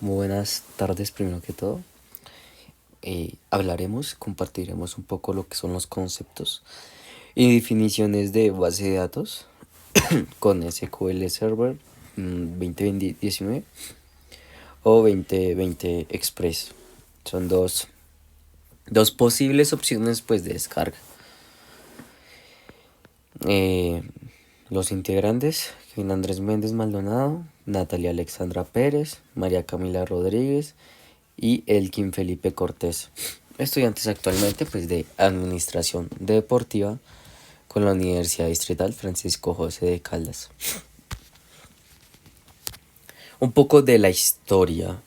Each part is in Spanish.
Muy buenas tardes, primero que todo. Compartiremos un poco lo que son los conceptos y definiciones de base de datos con SQL Server 2019 o 2020 Express. Son dos posibles opciones pues de descarga. Eh, los integrantes: Kevin Andrés Méndez Maldonado, Natalia Alexandra Pérez, María Camila Rodríguez y Elkin Felipe Cortés, estudiantes actualmente pues de Administración Deportiva con la Universidad Distrital Francisco José de Caldas. Un poco de la historia.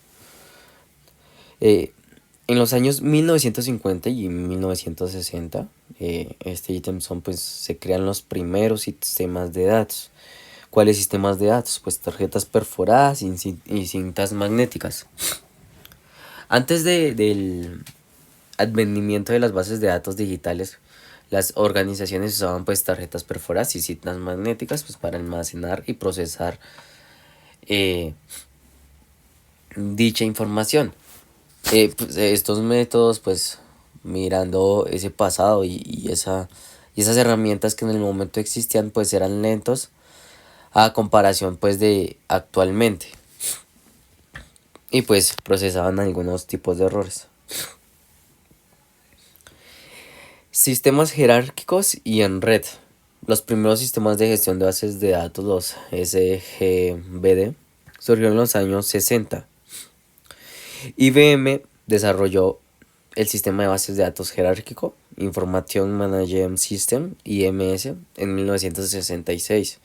En los años 1950 y 1960, Jameson pues se crean los primeros sistemas de datos. ¿Cuáles sistemas de datos? Pues tarjetas perforadas y cintas magnéticas. Antes del advenimiento de las bases de datos digitales, las organizaciones usaban pues tarjetas perforadas y cintas magnéticas pues para almacenar y procesar dicha información. Estos métodos pues mirando ese pasado y esas herramientas que en el momento existían pues eran lentos a comparación pues de actualmente, y pues procesaban algunos tipos de errores. Sistemas jerárquicos y en red. Los primeros sistemas de gestión de bases de datos, los SGBD, surgieron en los años 60. IBM desarrolló el sistema de bases de datos jerárquico, Information Management System, IMS, en 1966,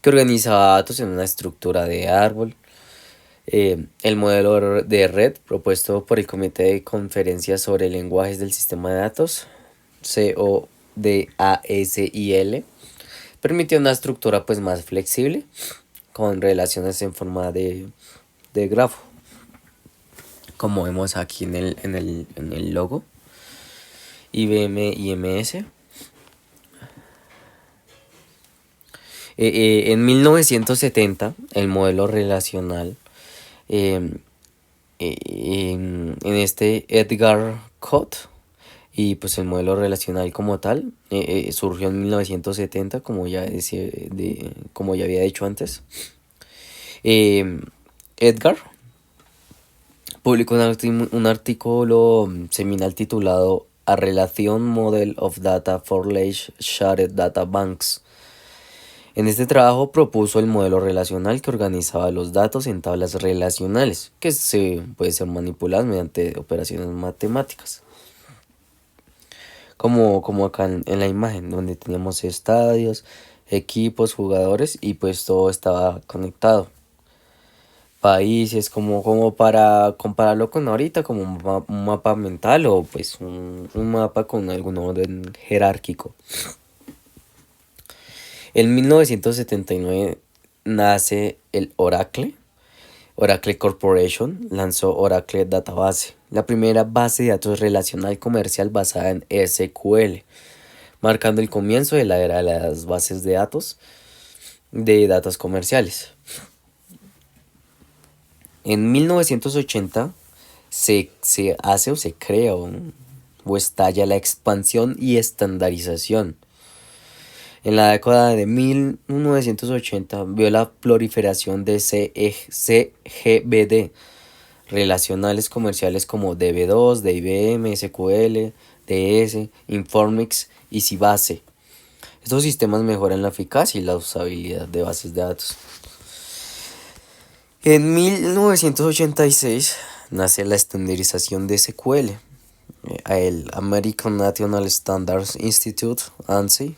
que organizaba datos en una estructura de árbol. El modelo de red propuesto por el Comité de Conferencias sobre Lenguajes del Sistema de Datos, CODASIL, permitió una estructura pues más flexible con relaciones en forma de grafo, como vemos aquí en el logo IBM IMS. En 1970 el modelo relacional, en este Edgar Cott, y pues el modelo relacional como tal surgió en 1970, como ya había dicho antes. Edgar publicó un artículo seminal titulado A Relation Model of Data for Large Shared Data Banks. En este trabajo propuso el modelo relacional que organizaba los datos en tablas relacionales, que se puede ser manipuladas mediante operaciones matemáticas. Como acá en la imagen, donde teníamos estadios, equipos, jugadores, y pues todo estaba conectado. Países, como para compararlo con ahorita, como un mapa mental, o pues un mapa con algún orden jerárquico. En 1979 nace el Oracle. Oracle Corporation lanzó Oracle Database, la primera base de datos relacional comercial basada en SQL, marcando el comienzo de la era de las bases de datos comerciales. En 1980 se crea o estalla la expansión y estandarización. En la década de 1980 vio la proliferación de CGBD, relacionales comerciales como DB2, de IBM, SQL, DS, Informix y Sybase. Estos sistemas mejoran la eficacia y la usabilidad de bases de datos. En 1986 nace la estandarización de SQL. El American National Standards Institute, ANSI,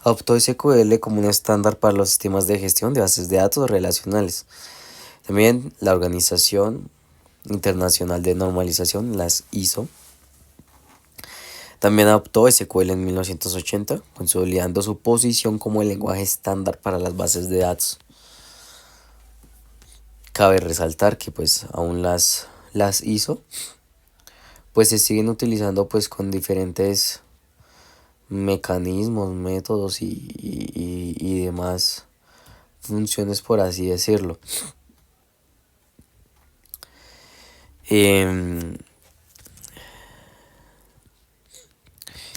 adoptó SQL como un estándar para los sistemas de gestión de bases de datos relacionales. También la Organización Internacional de Normalización, las ISO, también adoptó SQL en 1980, consolidando su posición como el lenguaje estándar para las bases de datos. Cabe resaltar que pues aún las ISO pues se siguen utilizando pues con diferentes mecanismos, métodos y demás funciones, por así decirlo. Em,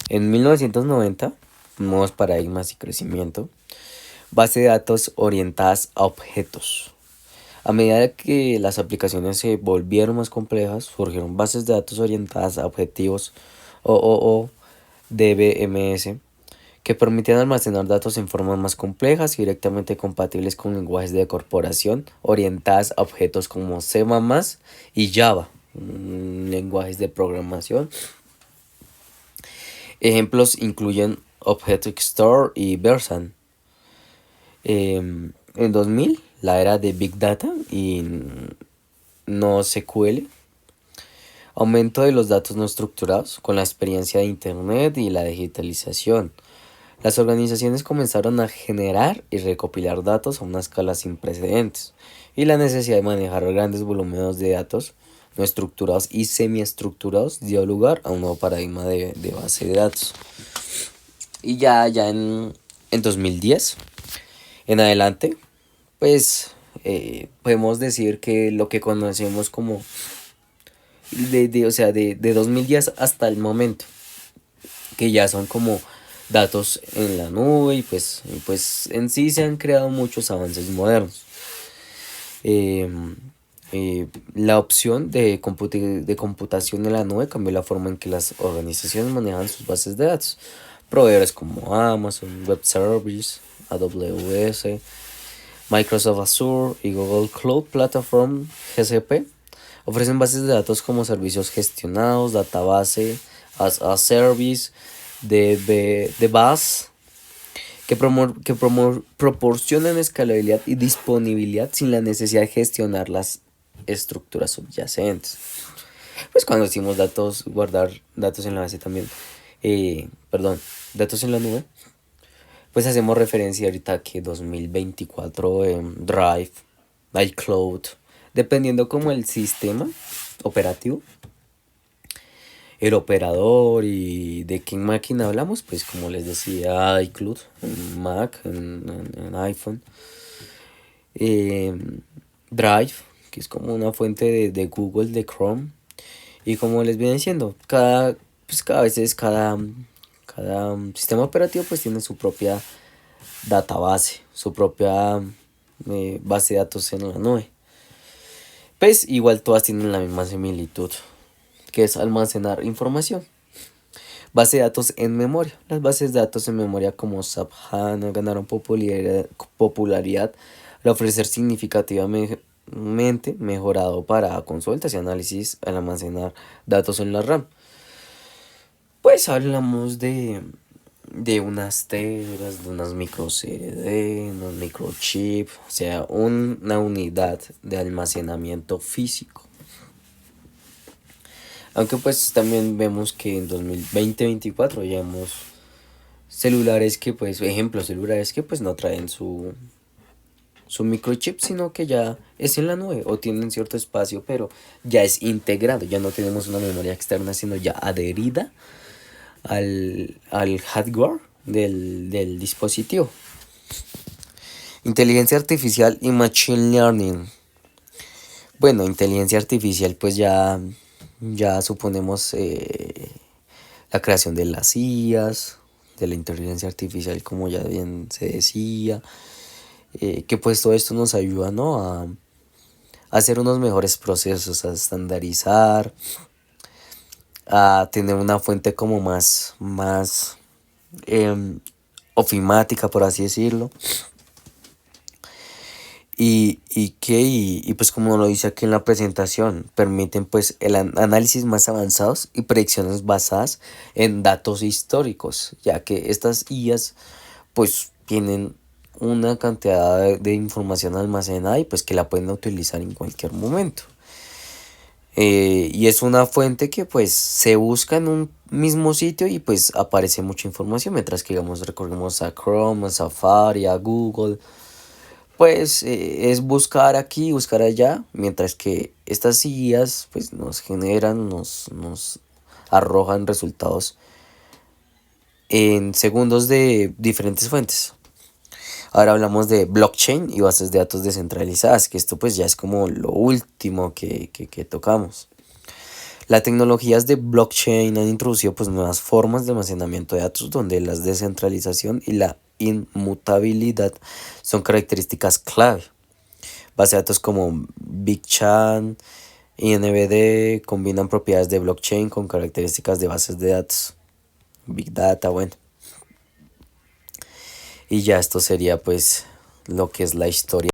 en 1990, nuevos paradigmas y crecimiento, base de datos orientadas a objetos. A medida que las aplicaciones se volvieron más complejas, surgieron bases de datos orientadas a objetivos o DBMS que permitían almacenar datos en formas más complejas y directamente compatibles con lenguajes de corporación orientadas a objetos como C++ y Java, lenguajes de programación. Ejemplos incluyen Object Store y Versan. En 2000, la era de Big Data y NoSQL, aumento de los datos no estructurados con la experiencia de Internet y la digitalización. Las organizaciones comenzaron a generar y recopilar datos a una escala sin precedentes, y la necesidad de manejar grandes volúmenes de datos no estructurados y semiestructurados dio lugar a un nuevo paradigma de base de datos. Y ya en 2010 en adelante, pues podemos decir que lo que conocemos como de 2010 hasta el momento, que ya son como datos en la nube y pues en sí se han creado muchos avances modernos. La opción de computación en la nube cambió la forma en que las organizaciones manejan sus bases de datos. Proveedores como Amazon Web Service, AWS, Microsoft Azure y Google Cloud Platform (GCP) ofrecen bases de datos como servicios gestionados, database as a service, DBAS, que proporcionan escalabilidad y disponibilidad sin la necesidad de gestionar las estructuras subyacentes. Pues cuando decimos datos, guardar datos en la base también, datos en la nube, pues hacemos referencia ahorita que 2024 Drive, iCloud, dependiendo como el sistema operativo, el operador y de qué máquina hablamos, pues como les decía, iCloud, en Mac, en iPhone, Drive, que es como una fuente de Google, de Chrome, y como les viene diciendo, cada sistema operativo pues tiene su propia database, su propia base de datos en la nube. Pues igual todas tienen la misma similitud, que es almacenar información. Base de datos en memoria. Las bases de datos en memoria como SAP HANA ganaron popularidad al ofrecer significativamente mejorado para consultas y análisis al almacenar datos en la RAM. Pues hablamos de unas teras, de unas micro CD, unos microchip, o sea, una unidad de almacenamiento físico. Aunque pues también vemos que en 2020-2024 ya hemos celulares que celulares que pues no traen su microchip, sino que ya es en la nube o tienen cierto espacio, pero ya es integrado, ya no tenemos una memoria externa, sino ya adherida al hardware del dispositivo. Inteligencia artificial y machine learning. Bueno, inteligencia artificial pues ya suponemos la creación de las IAs, de la inteligencia artificial, como ya bien se decía, que pues todo esto nos ayuda, ¿no?, a hacer unos mejores procesos, a estandarizar, a tener una fuente como más ofimática, por así decirlo. Y pues como lo dice aquí en la presentación, permiten pues el análisis más avanzados y predicciones basadas en datos históricos, ya que estas IAs pues tienen una cantidad de información almacenada y pues que la pueden utilizar en cualquier momento. Y es una fuente que pues se busca en un mismo sitio y pues aparece mucha información, mientras que digamos recurrimos a Chrome, a Safari, a Google, pues es buscar aquí, buscar allá, mientras que estas guías pues nos arrojan resultados en segundos de diferentes fuentes. Ahora hablamos de blockchain y bases de datos descentralizadas, que esto pues ya es como lo último que tocamos. Las tecnologías de blockchain han introducido pues nuevas formas de almacenamiento de datos donde la descentralización y la inmutabilidad son características clave. Bases de datos como BigChain y NVD combinan propiedades de blockchain con características de bases de datos. Big Data, bueno. Y ya esto sería pues lo que es la historia.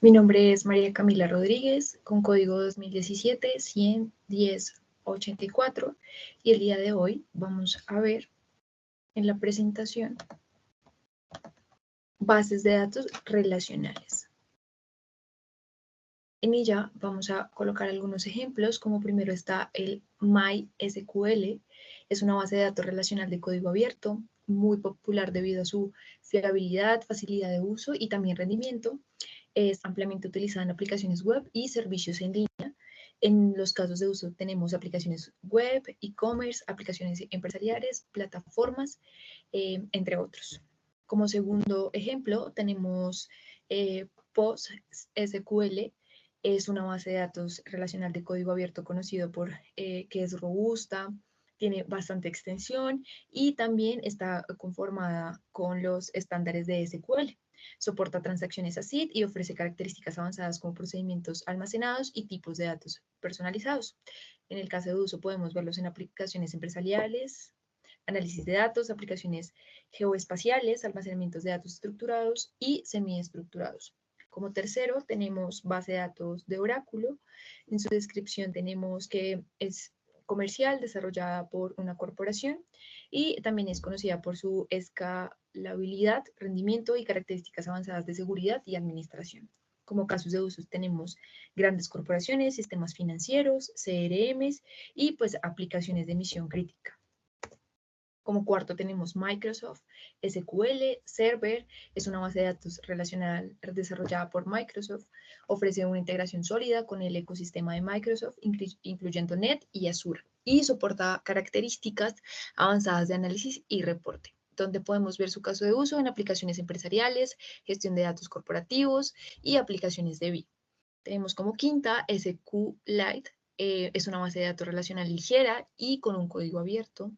Mi nombre es María Camila Rodríguez, con código 2017-110-84, y el día de hoy vamos a ver en la presentación bases de datos relacionales. En ella vamos a colocar algunos ejemplos, como primero está el MySQL. Es una base de datos relacional de código abierto, muy popular debido a su fiabilidad, facilidad de uso y también rendimiento. Es ampliamente utilizada en aplicaciones web y servicios en línea. En los casos de uso tenemos aplicaciones web, e-commerce, aplicaciones empresariales, plataformas, entre otros. Como segundo ejemplo tenemos PostSQL. Es una base de datos relacional de código abierto conocido por que es robusta, tiene bastante extensión y también está conformada con los estándares de SQL. Soporta transacciones ACID y ofrece características avanzadas como procedimientos almacenados y tipos de datos personalizados. En el caso de uso podemos verlos en aplicaciones empresariales, análisis de datos, aplicaciones geoespaciales, almacenamientos de datos estructurados y semiestructurados. Como tercero, tenemos base de datos de Oráculo. En su descripción tenemos que es comercial, desarrollada por una corporación, y también es conocida por su escalabilidad, rendimiento y características avanzadas de seguridad y administración. Como casos de uso tenemos grandes corporaciones, sistemas financieros, CRMs y pues aplicaciones de misión crítica. Como cuarto tenemos Microsoft SQL Server. Es una base de datos relacional desarrollada por Microsoft. Ofrece una integración sólida con el ecosistema de Microsoft, incluyendo Net y Azure, y soporta características avanzadas de análisis y reporte, donde podemos ver su caso de uso en aplicaciones empresariales, gestión de datos corporativos y aplicaciones de BI. Tenemos como quinta SQLite. Es una base de datos relacional ligera y con un código abierto.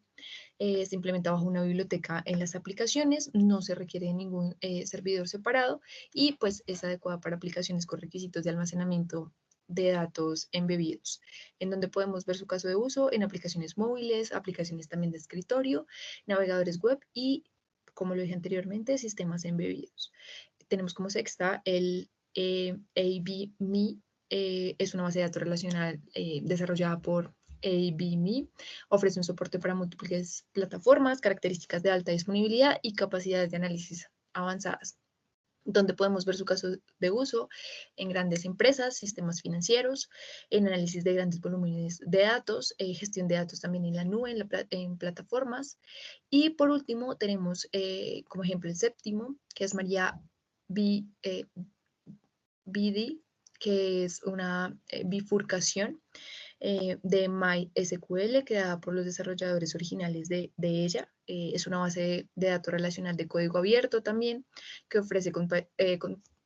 Se implementa bajo una biblioteca en las aplicaciones, no se requiere ningún servidor separado y pues es adecuada para aplicaciones con requisitos de almacenamiento de datos embebidos, en donde podemos ver su caso de uso en aplicaciones móviles, aplicaciones también de escritorio, navegadores web y, como lo dije anteriormente, sistemas embebidos. Tenemos como sexta el ABME. Es una base de datos relacional desarrollada por ABME. Ofrece un soporte para múltiples plataformas, características de alta disponibilidad y capacidades de análisis avanzadas, donde podemos ver su caso de uso en grandes empresas, sistemas financieros, en análisis de grandes volúmenes de datos, gestión de datos también en la nube, en plataformas. Y por último tenemos como ejemplo el séptimo, que es María BD, que es una bifurcación de MySQL, creada por los desarrolladores originales de ella. Es una base de datos relacional de código abierto también, que ofrece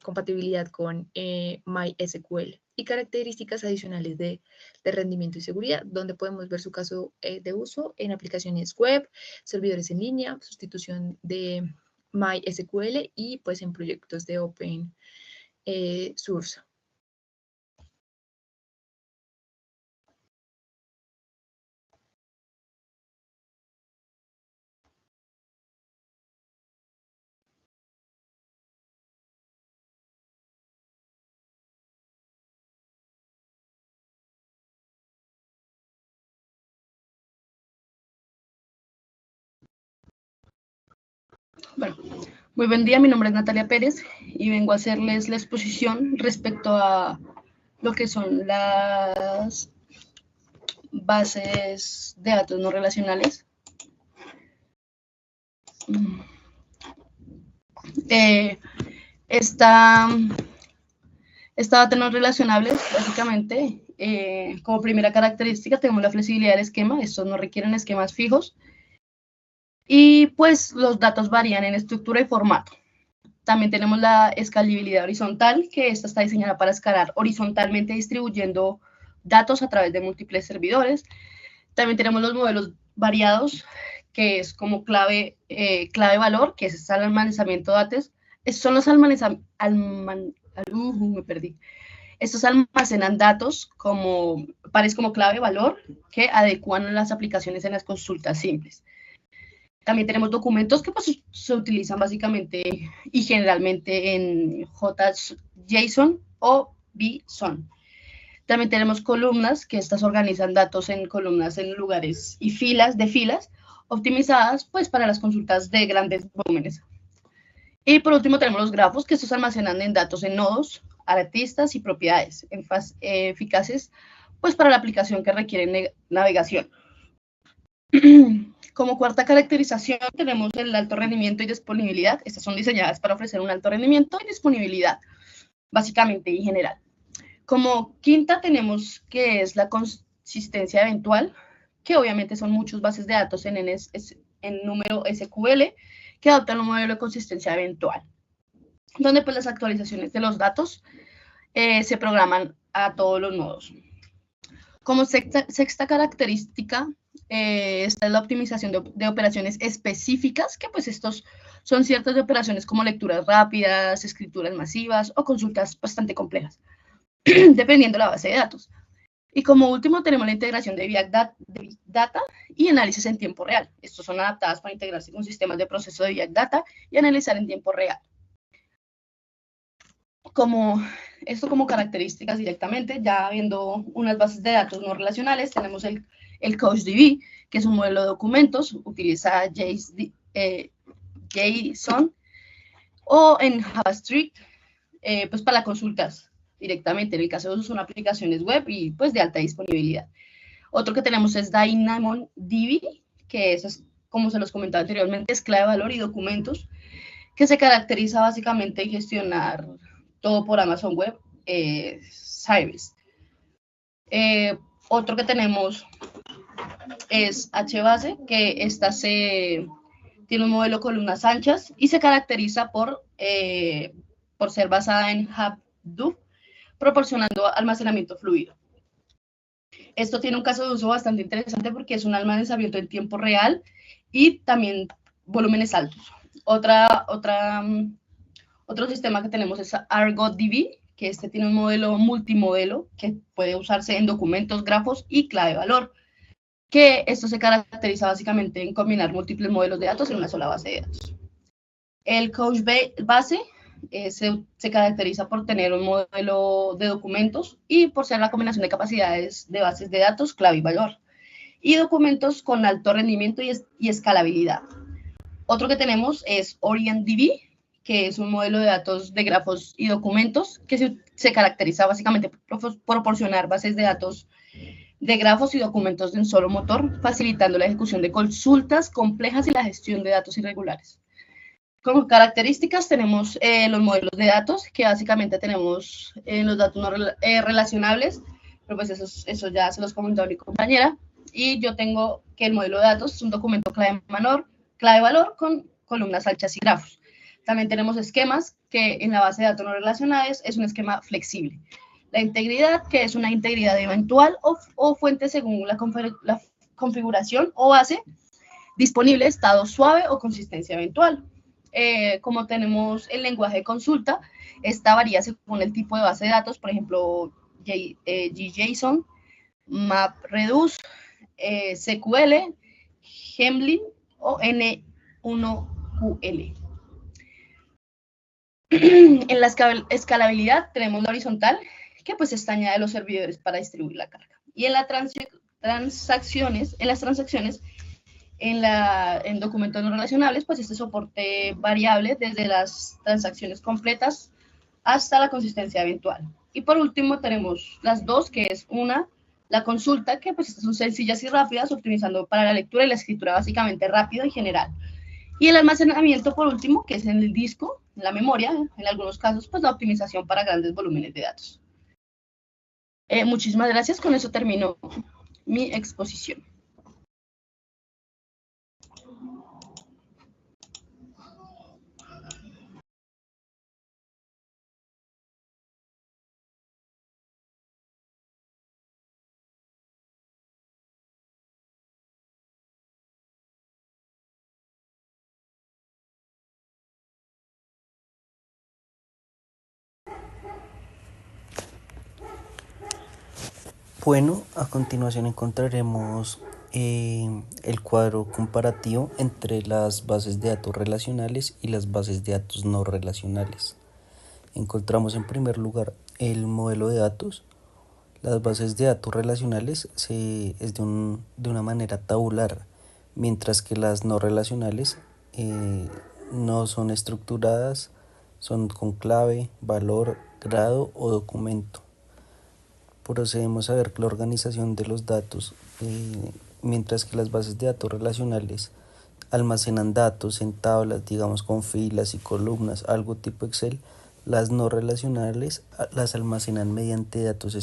compatibilidad con MySQL y características adicionales de rendimiento y seguridad, donde podemos ver su caso de uso en aplicaciones web, servidores en línea, sustitución de MySQL y pues en proyectos de Open Source. Bueno, muy buen día, mi nombre es Natalia Pérez y vengo a hacerles la exposición respecto a lo que son las bases de datos no relacionales. Esta datos no relacionables, básicamente, como primera característica tenemos la flexibilidad del esquema. Estos no requieren esquemas fijos y pues los datos varían en estructura y formato. También tenemos la escalabilidad horizontal, que esta está diseñada para escalar horizontalmente distribuyendo datos a través de múltiples servidores. También tenemos los modelos variados, que es como clave valor, que es el almacenamiento de datos. Estos son los me perdí. Estos almacenan datos como pares como clave valor que adecuan las aplicaciones en las consultas simples. También tenemos documentos que pues, se utilizan básicamente y generalmente en JSON o BSON. También tenemos columnas, que estas organizan datos en columnas en lugares y filas, optimizadas pues para las consultas de grandes volúmenes. Y por último tenemos los grafos, que estos almacenan en datos en nodos, artistas y propiedades, eficaces pues para la aplicación que requiere navegación. Como cuarta caracterización tenemos el alto rendimiento y disponibilidad. Estas son diseñadas para ofrecer un alto rendimiento y disponibilidad, básicamente y general. Como quinta tenemos que es la consistencia eventual, que obviamente son muchas bases de datos en número SQL que adoptan un modelo de consistencia eventual, donde pues las actualizaciones de los datos se programan a todos los nodos. Como sexta característica, esta es la optimización de operaciones específicas, que pues estos son ciertas operaciones como lecturas rápidas, escrituras masivas o consultas bastante complejas, dependiendo de la base de datos. Y como último tenemos la integración de Big Data y análisis en tiempo real. Estos son adaptadas para integrarse con sistemas de proceso de Big Data y analizar en tiempo real. Esto como características directamente, ya viendo unas bases de datos no relacionales, tenemos el CouchDB, que es un modelo de documentos, utiliza JSON, o en JavaScript, pues para consultas directamente, en el caso de uso son aplicaciones web y pues de alta disponibilidad. Otro que tenemos es DynamoDB, que es, como se los comentaba anteriormente, es clave de valor y documentos, que se caracteriza básicamente en gestionar todo por Amazon Web Service. Otro que tenemos es HBase, que esta tiene un modelo de columnas anchas y se caracteriza por ser basada en Hadoop, proporcionando almacenamiento fluido. Esto tiene un caso de uso bastante interesante porque es un almacenamiento en tiempo real y también volúmenes altos. Otro sistema que tenemos es ArgoDB, que este tiene un modelo multimodelo que puede usarse en documentos, grafos y clave de valor, que esto se caracteriza básicamente en combinar múltiples modelos de datos en una sola base de datos. El Couchbase se caracteriza por tener un modelo de documentos y por ser la combinación de capacidades de bases de datos, clave y valor, y documentos con alto rendimiento y escalabilidad. Otro que tenemos es OrientDB, que es un modelo de datos de grafos y documentos que se caracteriza básicamente por proporcionar bases de datos de grafos y documentos de un solo motor, facilitando la ejecución de consultas complejas y la gestión de datos irregulares. Como características tenemos los modelos de datos, que básicamente tenemos los datos no relacionables, pero pues eso ya se los comentó mi compañera, y yo tengo que el modelo de datos es un documento clave valor con columnas anchas y grafos. También tenemos esquemas, que en la base de datos no relacionales es un esquema flexible. La integridad, que es una integridad eventual o fuente según la configuración o base disponible, estado suave o consistencia eventual. Como tenemos el lenguaje de consulta, esta varía según el tipo de base de datos, por ejemplo, JSON, MapReduce, SQL, Gremlin o N1QL. En la escalabilidad tenemos la horizontal, que pues esta añade los servidores para distribuir la carga. Y en las transacciones, en documentos no relacionables, pues este soporte variable desde las transacciones completas hasta la consistencia eventual. Y por último tenemos las dos, que es la consulta, que pues estas son sencillas y rápidas, optimizando para la lectura y la escritura básicamente rápido y general. Y el almacenamiento, por último, que es en el disco, en la memoria, en algunos casos, pues la optimización para grandes volúmenes de datos. Muchísimas gracias, con eso termino mi exposición. Bueno, a continuación encontraremos el cuadro comparativo entre las bases de datos relacionales y las bases de datos no relacionales. Encontramos en primer lugar el modelo de datos. Las bases de datos relacionales es de una manera tabular, mientras que las no relacionales no son estructuradas, son con clave, valor, grado o documento. Procedemos a ver la organización de los datos, mientras que las bases de datos relacionales almacenan datos en tablas, digamos con filas y columnas, algo tipo Excel. Las no relacionales las almacenan mediante datos en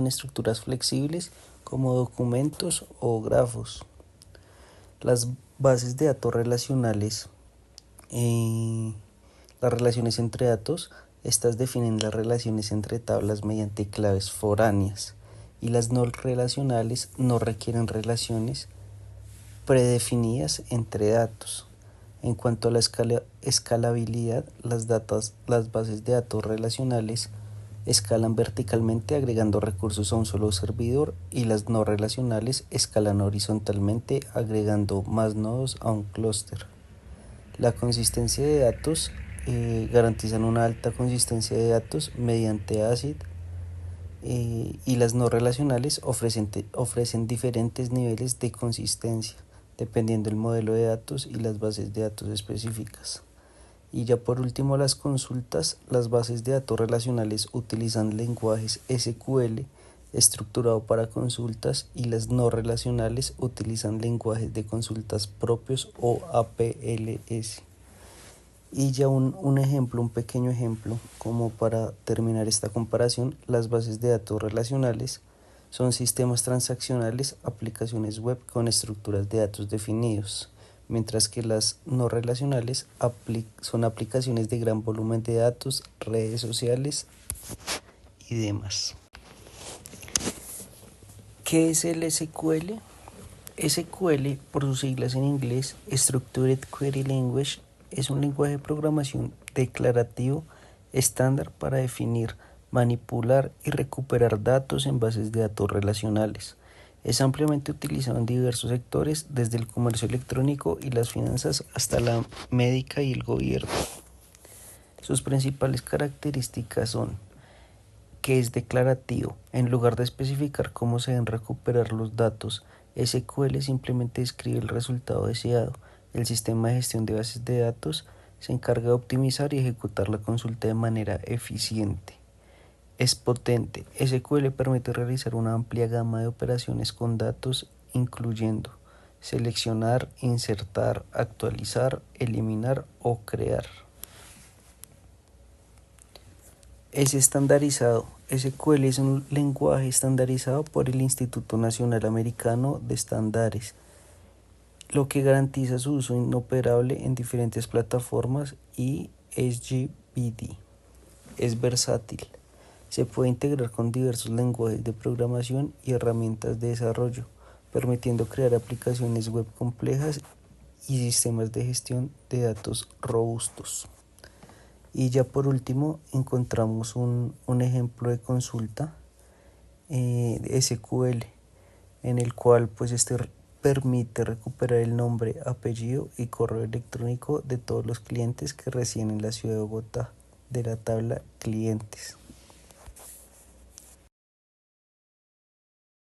estructuras flexibles como documentos o grafos. Las bases de datos relacionales, las relaciones entre datos, estas definen las relaciones entre tablas mediante claves foráneas, y las no relacionales no requieren relaciones predefinidas entre datos. En cuanto a la escalabilidad, las bases de datos relacionales escalan verticalmente agregando recursos a un solo servidor, y las no relacionales escalan horizontalmente agregando más nodos a un clúster. La consistencia de datos garantizan una alta consistencia de datos mediante ACID, y las no relacionales ofrecen diferentes niveles de consistencia dependiendo del modelo de datos y las bases de datos específicas. Y ya por último, las consultas. Las bases de datos relacionales utilizan lenguajes SQL estructurado para consultas, y las no relacionales utilizan lenguajes de consultas propios o APLS. Y ya un pequeño ejemplo, como para terminar esta comparación: las bases de datos relacionales son sistemas transaccionales, aplicaciones web con estructuras de datos definidos, mientras que las no relacionales son aplicaciones de gran volumen de datos, redes sociales y demás. ¿Qué es el SQL? SQL, por sus siglas en inglés, Structured Query Language, es un lenguaje de programación declarativo estándar para definir, manipular y recuperar datos en bases de datos relacionales. Es ampliamente utilizado en diversos sectores, desde el comercio electrónico y las finanzas hasta la médica y el gobierno. Sus principales características son que es declarativo. En lugar de especificar cómo se deben recuperar los datos, SQL simplemente describe el resultado deseado. El sistema de gestión de bases de datos se encarga de optimizar y ejecutar la consulta de manera eficiente. Es potente. SQL permite realizar una amplia gama de operaciones con datos, incluyendo seleccionar, insertar, actualizar, eliminar o crear. Es estandarizado. SQL es un lenguaje estandarizado por el Instituto Nacional Americano de Estándares, lo que garantiza su uso inoperable en diferentes plataformas y SGBD. Es versátil. Se puede integrar con diversos lenguajes de programación y herramientas de desarrollo, permitiendo crear aplicaciones web complejas y sistemas de gestión de datos robustos. Y ya por último encontramos un ejemplo de consulta de SQL, en el cual pues permite recuperar el nombre, apellido y correo electrónico de todos los clientes que residen en la ciudad de Bogotá, de la tabla clientes.